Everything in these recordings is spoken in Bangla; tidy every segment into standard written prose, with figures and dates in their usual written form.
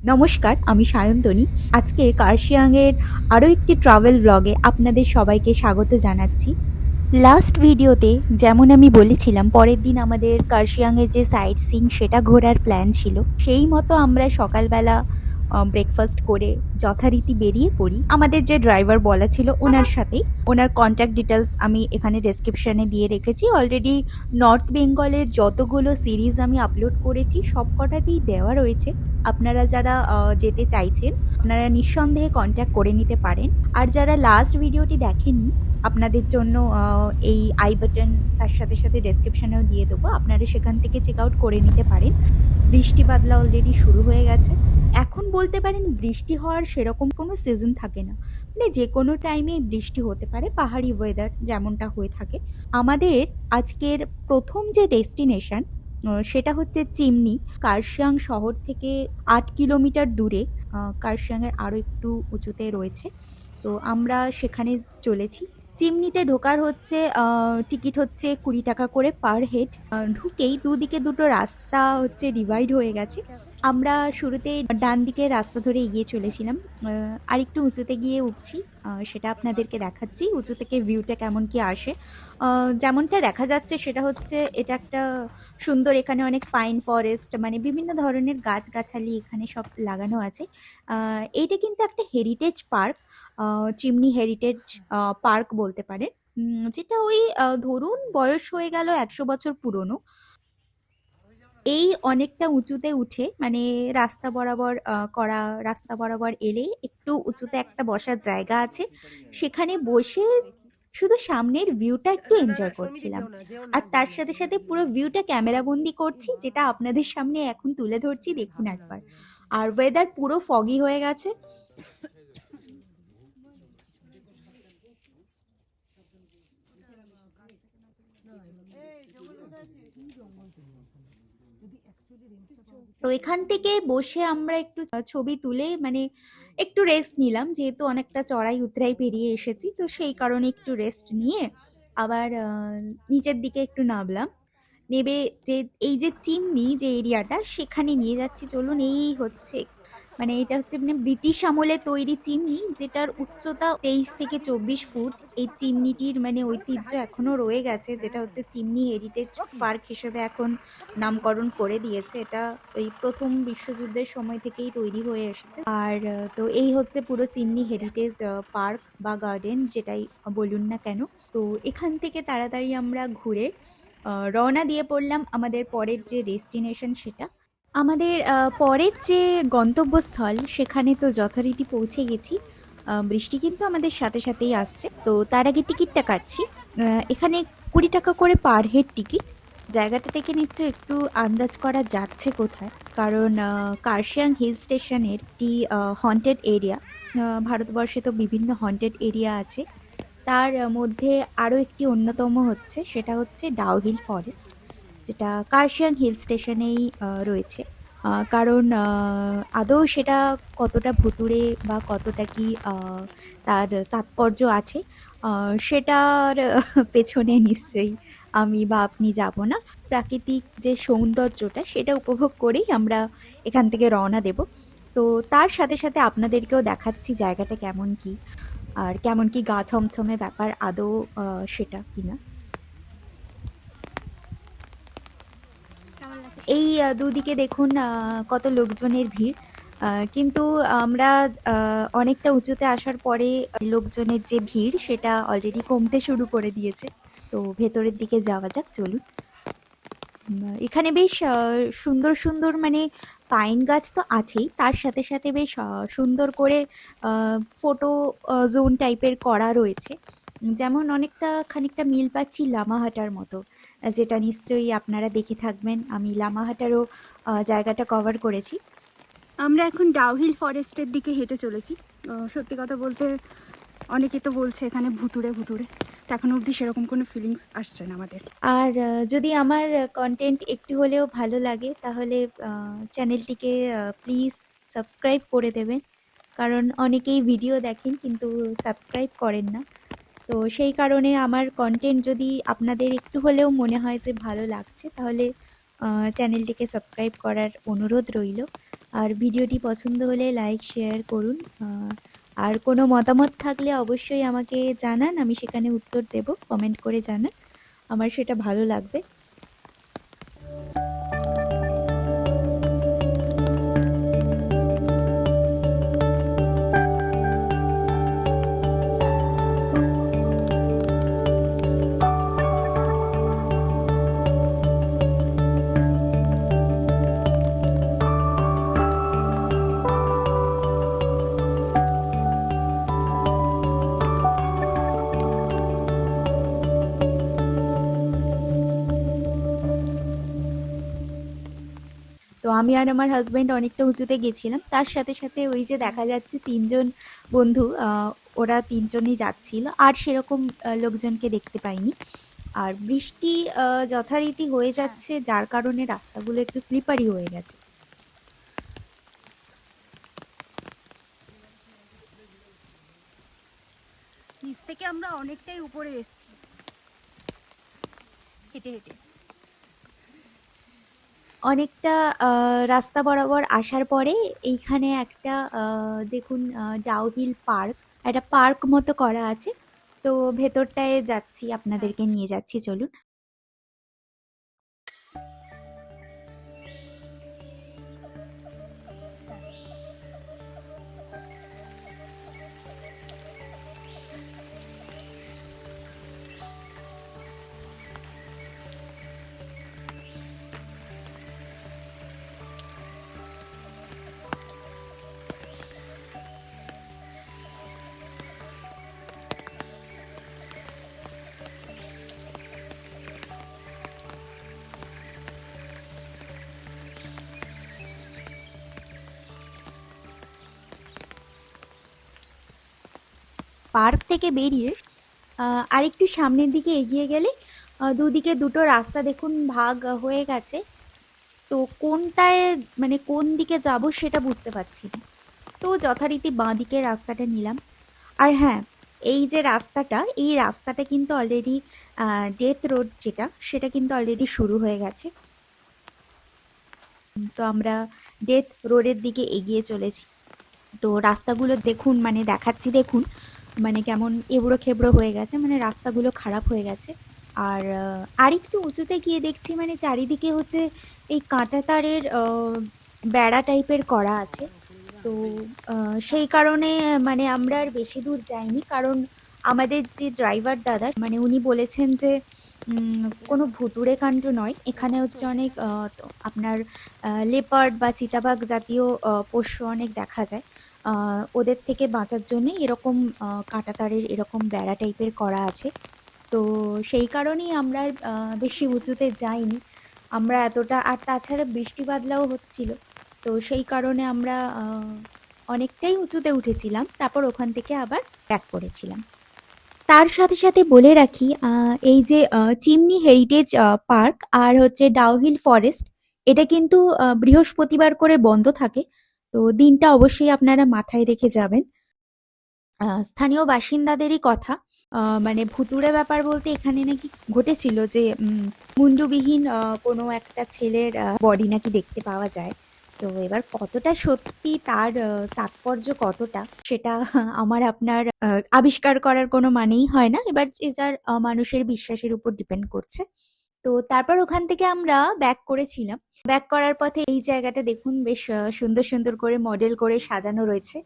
নমস্কার, আমি সায়ন্তনী। আজকে কার্শিয়াংয়ের আরও একটি ট্রাভেল ব্লগে আপনাদের সবাইকে স্বাগত জানাচ্ছি। লাস্ট ভিডিওতে যেমন আমি বলেছিলাম পরের দিন আমাদের কার্শিয়াংয়ের যে সাইট সিইং সেটা ঘোরার প্ল্যান ছিল। সেই মতো আমরা সকালবেলা ব্রেকফাস্ট করে যথারীতি বেরিয়ে পড়ি। আমাদের যে ড্রাইভার বলা ছিল ওনার সাথেই। ওনার কন্ট্যাক্ট ডিটেলস আমি এখানে ডেসক্রিপশনে দিয়ে রেখেছি। অলরেডি নর্থ বেঙ্গলের যতগুলো সিরিজ আমি আপলোড করেছি সবকটাতেই দেওয়া রয়েছে। আপনারা যারা যেতে চাইছেন আপনারা নিঃসন্দেহে কন্ট্যাক্ট করে নিতে পারেন। আর যারা লাস্ট ভিডিওটি দেখেননি আপনাদের জন্য এই আই বাটন তার সাথে সাথে ডেসক্রিপশনেও দিয়ে দেবো, আপনারা সেখান থেকে চেক আউট করে নিতে পারেন। বৃষ্টি বাদলা অলরেডি শুরু হয়ে গেছে। এখন বলতে পারেন বৃষ্টি হওয়ার সেরকম কোনো সিজন থাকে না, মানে যে কোনো টাইমে বৃষ্টি হতে পারে, পাহাড়ি ওয়েদার যেমনটা হয়ে থাকে। আমাদের আজকের প্রথম যে ডেস্টিনেশন সেটা হচ্ছে চিমনি। কার্শিয়াং শহর থেকে 8 কিলোমিটার দূরে। কার্শিয়াংয়ের আরও একটু উঁচুতে রয়েছে, তো আমরা সেখানে চলেছি। চিমনিতে ঢোকার হচ্ছে টিকিট হচ্ছে 20 টাকা করে পার হেড। ঢুকেই দুদিকে দুটো রাস্তা হচ্ছে ডিভাইড হয়ে গেছে। আমরা শুরুতে ডান দিকে রাস্তা ধরে এগিয়ে চলেছিলাম, আর একটু উঁচুতে গিয়ে উঠছি, সেটা আপনাদেরকে দেখাচ্ছি উঁচু থেকে ভিউটা কেমন কি আসে। যেমনটা দেখা যাচ্ছে সেটা হচ্ছে এটা একটা সুন্দর, এখানে অনেক পাইন ফরেস্ট মানে বিভিন্ন ধরনের গাছগাছালি এখানে সব লাগানো আছে। এইটা কিন্তু একটা heritage park, chimney heritage park বলতে পারেন, যেটা ওই ধরুন বয়স হয়ে গেল 100 বছর পুরনো। এই অনেকটা উঁচুতে উঠে মানে রাস্তা বরাবর করা, রাস্তা বরাবর এলে একটু উঁচুতে একটা বসার জায়গা আছে, সেখানে বসে শুধু সামনের ভিউটা একটু এনজয় করছিলাম। আর তার সাথে সাথে পুরো ভিউটা ক্যামেরা বন্দি করছি, যেটা আপনাদের সামনে এখন তুলে ধরছি, দেখুন একবার। আর ওয়েদার পুরো ফগি হয়ে গেছে। তো এখান থেকে বসে আমরা একটু ছবি তুলে মানে একটু রেস্ট নিলাম, যেহেতু অনেকটা চড়াই উতরাই পেরিয়ে এসেছি, তো সেই কারণে একটু রেস্ট নিয়ে আবার নিচের দিকে একটু নামলাম। নেবে যে এই যে চিমনি যে এরিয়াটা সেখানে নিয়ে যাচ্ছি, চলুন। এই হচ্ছে মানে এটা হচ্ছে মানে ব্রিটিশ আমলে তৈরি চিমনি, যেটার উচ্চতা 23 থেকে 24 ফুট। এই চিমনিটির মানে ঐতিহ্য এখনো রয়ে গেছে, যেটা হচ্ছে চিমনি হেরিটেজ পার্ক হিসেবে এখন নামকরণ করে দিয়েছে। এটা ওই প্রথম বিশ্বযুদ্ধের সময় থেকেই তৈরি হয়ে এসেছে। আর তো এই হচ্ছে পুরো চিমনি হেরিটেজ পার্ক বা গার্ডেন, যেটাই বলুন না কেন। তো এখান থেকে তাড়াতাড়ি আমরা ঘুরে রওনা দিয়ে পড়লাম আমাদের পরের যে ডেস্টিনেশন সেটা। আমাদের পরের যে গন্তব্যস্থল সেখানে তো যথারীতি পৌঁছে গেছি। বৃষ্টি কিন্তু আমাদের সাথে সাথেই আসছে, তো তার আগে টিকিটটা কাটছি। এখানে 20 টাকা করে পার হেড টিকিট। জায়গাটা থেকে নিশ্চয় একটু আন্দাজ করা যাচ্ছে কোথায়, কারণ কার্শিয়াং হিল স্টেশনের একটি হন্টেড এরিয়া। ভারতবর্ষে তো বিভিন্ন হন্টেড এরিয়া আছে, তার মধ্যে আরও একটি অন্যতম হচ্ছে, সেটা হচ্ছে ডাউহিল ফরেস্ট, যেটা কার্শিয়াং হিল স্টেশনেই রয়েছে। কারণ আদৌ সেটা কতটা ভুতুড়ে বা কতটা কি তার তাৎপর্য আছে, সেটার পেছনে নিশ্চয়ই আমি বা আপনি যাব না। প্রাকৃতিক যে সৌন্দর্যটা সেটা উপভোগ করেই আমরা এখান থেকে রওনা দেব। তো তার সাথে সাথে আপনাদেরকেও দেখাচ্ছি জায়গাটা কেমন কি, আর কেমন কি গা ছমছমে ব্যাপার আদৌ সেটা কিনা। এই দুদিকে দেখুন কত লোকজনের ভিড়, কিন্তু আমরা অনেকটা উঁচুতে আসার পরে লোকজনের যে ভিড় সেটা অলরেডি কমতে শুরু করে দিয়েছে। তো ভেতরের দিকে যাওয়া যাক, চলুন। এখানে বেশ সুন্দর সুন্দর মানে পাইন গাছ তো আছেই, তার সাথে সাথে বেশ সুন্দর করে ফটো জোন টাইপের করা রয়েছে। যেমন অনেকটা খানিকটা মিল পাচ্ছি লামাহাটার মতো, যেটা নিশ্চয়ই আপনারা দেখে থাকবেন। আমি লামাহাটারও জায়গাটা কভার করেছি। আমরা এখন ডাউহিল ফরেস্টের দিকে হেঁটে চলেছি। সত্যি কথা বলতে অনেকে তো বলছে এখানে ভুতুড়ে ভুতুড়ে, তো এখনো অবধি সেরকম কোনো ফিলিংস আসছে না আমাদের। আর যদি আমার কন্টেন্ট একটু হলেও ভালো লাগে তাহলে চ্যানেলটিকে প্লিজ সাবস্ক্রাইব করে দেবেন, কারণ অনেকেই ভিডিও দেখেন কিন্তু সাবস্ক্রাইব করেন না। তো সেই কারণে আমার কন্টেন্ট যদি আপনাদের একটু হলেও মনে হয় যে ভালো লাগছে তাহলে চ্যানেলটিকে সাবস্ক্রাইব করার অনুরোধ রইল। আর ভিডিওটি পছন্দ হলে লাইক শেয়ার করুন। আর কোনো মতামত থাকলে অবশ্যই আমাকে জানান, আমি সেখানে উত্তর দেব। কমেন্ট করে জানান, আমার সেটা ভালো লাগবে। তো আমি আর আমার হাজব্যান্ড অনেকটা উঁচুতে গেছিলাম, তার সাথে সাথে ওই যে দেখা যাচ্ছে তিনজন বন্ধু, ওরা তিনজনই যাচ্ছিল, আর সেরকম লোকজনকে দেখতে পাইনি। আর বৃষ্টি যথারীতি হয়ে হ্যাঁ, যাচ্ছে, যার কারণে রাস্তাগুলো একটু স্লিপারি হয়ে গেছে। নিচ থেকে আমরা অনেকটাই উপরে এসেছি হেঁটে হেঁটে। অনেকটা রাস্তা বরাবর আসার পরে এইখানে একটা দেখুন ডাউহিল পার্ক, একটা পার্ক মতো করা আছে। তো ভেতরটায় যাচ্ছি, হ্যাঁ, আপনাদেরকে নিয়ে যাচ্ছি, চলুন। পার্ক থেকে বেরিয়ে আরেকটু সামনের দিকে এগিয়ে গেলে দুদিকে দুটো রাস্তা দেখুন ভাগ হয়ে গেছে। তো কোনটায় মানে কোন দিকে যাব সেটা বুঝতে পারছি না। তো যথারীতি বাঁ দিকের রাস্তাটা নিলাম। আর হ্যাঁ, এই যে রাস্তাটা, এই রাস্তাটা কিন্তু অলরেডি ডেথ রোড যেটা, সেটা কিন্তু অলরেডি শুরু হয়ে গেছে। তো আমরা ডেথ রোডের দিকে এগিয়ে চলেছি। তো রাস্তাগুলো দেখুন, মানে দেখাচ্ছি দেখুন, মানে কেমন এবড়ো খেবড়ো হয়ে গেছে, মানে রাস্তাগুলো খারাপ হয়ে গেছে। আর আরেকটু উঁচুতে গিয়ে দেখছি মানে চারিদিকে হচ্ছে এই কাঁটা তারের বেড়া টাইপের করা আছে। তো সেই কারণে মানে আমরা আর বেশি দূর যাইনি, কারণ আমাদের যে ড্রাইভার দাদা মানে উনি বলেছেন যে কোনো ভুতুড়ে কাণ্ড নয়, এখানে হচ্ছে অনেক তো আপনার লেপার্ড বা চিতাবাঘ জাতীয় পোষ্য অনেক দেখা যায়। ওদের থেকে বাঁচার জন্যে এরকম কাঁটাতারের এরকম বেড়া টাইপের করা আছে। তো সেই কারণেই আমরা আর বেশি উঁচুতে যাইনি। আমরা এতটা, আর তাছাড়া বৃষ্টি বাদলাও হচ্ছিল। তো সেই কারণে আমরা অনেকটাই উঁচুতে উঠেছিলাম। তারপর ওখান থেকে আবার ব্যাক করেছিলাম। তার সাথে সাথে বলে রাখি এই যে চিমনি হেরিটেজ পার্ক আর হচ্ছে ডাউহিল ফরেস্ট, এটা কিন্তু বৃহস্পতিবার করে বন্ধ থাকে। তো দিনটা অবশ্যই আপনারা মাথায় রেখে যাবেন। স্থানীয় বাসিন্দাদেরই কথা, মানে ভুতুড়ে ব্যাপার বলতে এখানে নাকি ঘটেছিল যে মুন্ডুবিহীন কোনো একটা ছেলের বডি নাকি দেখতে পাওয়া যায়। তো এবার কতটা সত্যি, তার তাৎপর্য কতটা, সেটা আমার আপনার আবিষ্কার করার কোনো মানেই হয় না। এবার যে যার মানুষের বিশ্বাসের উপর ডিপেন্ড করছে। তো তারপর ওখান থেকে আমরা ব্যাক করেছিলাম। ব্যাক করার পথে এই জায়গাটা দেখুন, বেশ সুন্দর সুন্দর করে মডেল করে সাজানো রয়েছে।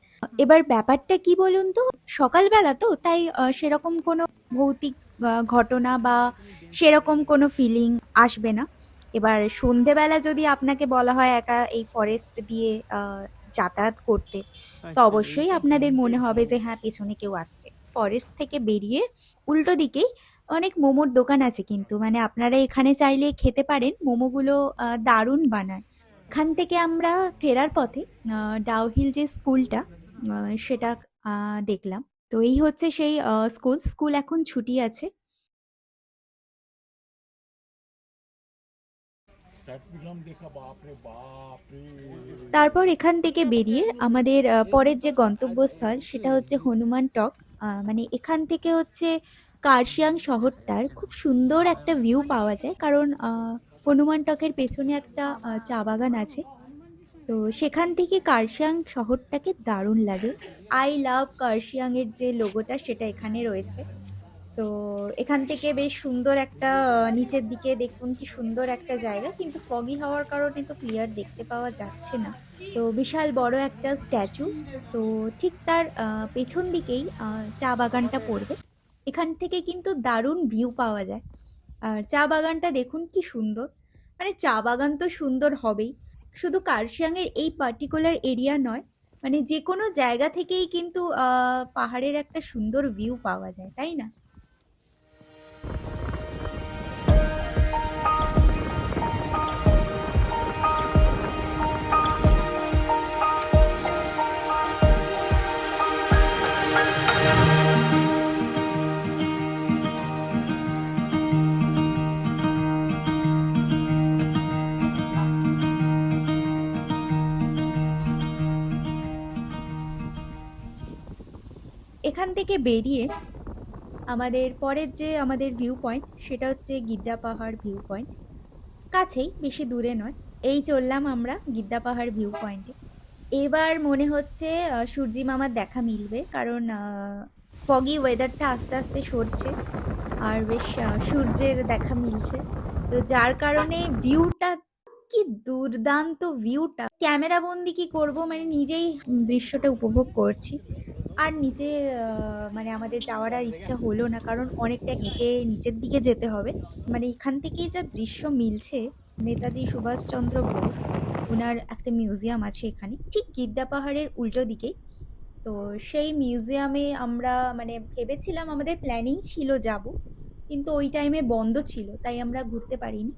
এবার ব্যাপারটা কি বলুন তো, সকালবেলা তো তাই সেরকম কোনো ভৌতিক ঘটনা বা সেরকম কোনো ফিলিং আসবে না। এবার সন্ধেবেলা যদি আপনাকে বলা হয় একা এই ফরেস্ট দিয়ে যাতায়াত করতে, তো আচ্ছা অবশ্যই এইটা আপনাদের ঘুমটাই মনে হবে ভালো। যে হ্যাঁ, পেছনে কেউ আসছে। ফরেস্ট থেকে বেরিয়ে উল্টো দিকেই অনেক মোমোর দোকান আছে, কিন্তু মানে আপনারা এখানে চাইলে খেতে পারেন। মোমোগুলো দারুণ বানায়। এখান থেকে আমরা ফেরার পথে ডাউহিল যে স্কুলটা সেটা দেখলাম। তো এই হচ্ছে সেই স্কুল। স্কুল এখন ছুটি আছে। চট্টগ্রাম দেখা বাপ রে বাপ রে। তারপর এখান থেকে বেরিয়ে আমাদের পরের যে গন্তব্যস্থল সেটা হচ্ছে হনুমান টক। মানে এখান থেকে হচ্ছে কার্শিয়াং শহরটার খুব সুন্দর একটা ভিউ পাওয়া যায়, কারণ হনুমান টকের পেছনে একটা চা বাগান আছে। তো সেখান থেকে কার্শিয়াং শহরটাকে দারুণ লাগে। আই লাভ কার্শিয়াংয়ের যে লোগোটা সেটা এখানে রয়েছে। তো এখান থেকে বেশ সুন্দর একটা নিচের দিকে দেখুন কি সুন্দর একটা জায়গা, কিন্তু ফগি হওয়ার কারণে তো ক্লিয়ার দেখতে পাওয়া যাচ্ছে না। তো বিশাল বড় একটা স্ট্যাচু। তো ঠিক তার পেছন দিকেই চা বাগানটা পড়বে। এখান থেকে কিন্তু দারুণ ভিউ পাওয়া যায়। আর চা বাগানটা দেখুন কি সুন্দর। মানে চা বাগান তো সুন্দর হবেই, শুধু কার্শিয়াংয়ের এই পার্টিকুলার এরিয়া নয়, মানে যে কোনো জায়গা থেকেই কিন্তু পাহাড়ের একটা সুন্দর ভিউ পাওয়া যায়, তাই না? এখান থেকে বেরিয়ে আমাদের পরের যে আমাদের ভিউ পয়েন্ট সেটা হচ্ছে গিদ্দা পাহাড় ভিউ পয়েন্ট। কাছেই, বেশি দূরে নয়। এই চললাম আমরা গিদ্দা পাহাড় ভিউ পয়েন্টে। এবার মনে হচ্ছে সূর্যি মামার দেখা মিলবে, কারণ ফগি ওয়েদারটা আস্তে আস্তে সরছে আর বেশ সূর্যের দেখা মিলছে। তো যার কারণে ভিউটা কি দুর্দান্ত, ভিউটা ক্যামেরা বন্দি কি করব, মানে নিজেই দৃশ্যটা উপভোগ করছি। আর নিচে মানে আমাদের যাওয়ার আর ইচ্ছা হলো না, কারণ অনেকটা হেঁটে নিচের দিকে যেতে হবে। মানে এখান থেকেই যা দৃশ্য মিলছে, নেতাজি সুভাষচন্দ্র বোস ওনার একটা মিউজিয়াম আছে এখানে ঠিক গিদ্দা পাহাড়ের উল্টো দিকেই। তো সেই মিউজিয়ামে আমরা মানে ভেবেছিলাম, আমাদের প্ল্যানিং ছিল যাব, কিন্তু ওই টাইমে বন্ধ ছিল তাই আমরা ঘুরতে পারিনি।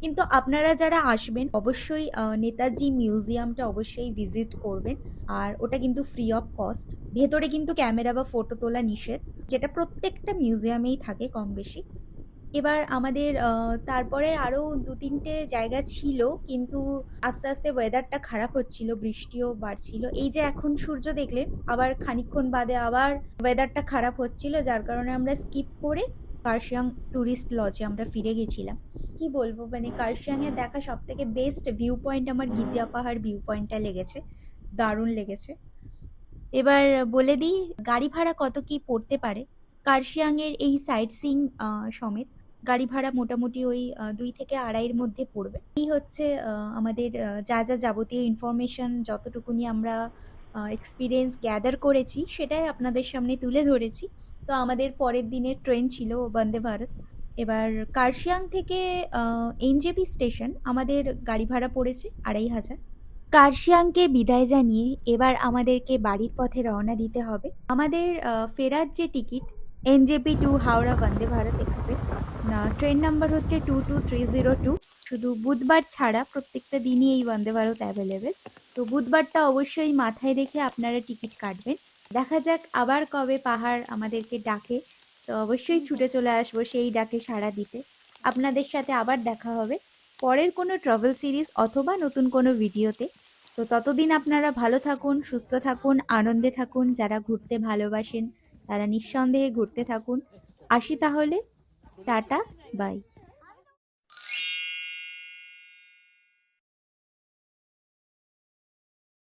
কিন্তু আপনারা যারা আসবেন অবশ্যই নেতাজি মিউজিয়ামটা অবশ্যই ভিজিট করবেন। আর ওটা কিন্তু ফ্রি অফ কস্ট। ভেতরে কিন্তু ক্যামেরা বা ফটো তোলা নিষেধ, যেটা প্রত্যেকটা মিউজিয়ামেই থাকে কম বেশি। এবার আমাদের তারপরে আরও ২-৩টে জায়গা ছিল, কিন্তু আস্তে আস্তে ওয়েদারটা খারাপ হচ্ছিল, বৃষ্টিও বাড়ছিল। এই যে এখন সূর্য দেখলেন, আবার খানিকক্ষণ বাদে আবার ওয়েদারটা খারাপ হচ্ছিল, যার কারণে আমরা স্কিপ করে কার্শিয়াং ট্যুরিস্ট লজে আমরা ফিরে গেছিলাম। কি বলবো, মানে কার্শিয়াংয়ে দেখা সবথেকে বেস্ট ভিউ পয়েন্ট আমার গিদ্দা পাহাড় ভিউ পয়েন্টটা লেগেছে, দারুণ লেগেছে। এবার বলে দিই গাড়ি ভাড়া কত কি পড়তে পারে। কার্শিয়াংয়ের এই সাইট সিইং সমেত গাড়ি ভাড়া মোটামুটি ওই ২ থেকে ২.৫-র মধ্যে পড়বে। এই হচ্ছে আমাদের যা যা যাবতীয় ইনফরমেশন যতটুকুনি আমরা এক্সপিরিয়েন্স গ্যাদার করেছি সেটাই আপনাদের সামনে তুলে ধরেছি। তো আমাদের পরের দিনের ট্রেন ছিল বন্দে ভারত। এবার কার্শিয়াং থেকে এনজেপি স্টেশন আমাদের গাড়ি ভাড়া পড়েছে ২৫০০। কার্শিয়াংকে বিদায় জানিয়ে এবার আমাদেরকে বাড়ির পথে রওনা দিতে হবে। আমাদের ফেরার যে ticket NJP two Howrah Vande Bharat express, train number হচ্ছে 22302। শুধু বুধবার ছাড়া প্রত্যেকটা দিনই এই বন্দে ভারত অ্যাভেলেবেল। তো বুধবারটা অবশ্যই মাথায় রেখে আপনারা টিকিট কাটবেন। দেখা যাক আবার কবে পাহাড় আমাদেরকে ডাকে। তো অবশ্যই ছুটে চলে আসবো সেই ডাকে সাড়া দিতে। আপনাদের সাথে আবার দেখা হবে পরের কোনো ট্রাভেল সিরিজ অথবা নতুন কোনো ভিডিওতে। তো ততদিন আপনারা ভালো থাকুন, সুস্থ থাকুন, আনন্দে থাকুন। যারা ঘুরতে ভালোবাসেন তারা নিঃসন্দেহে ঘুরতে থাকুন। আসি তাহলে, টাটা, বাই।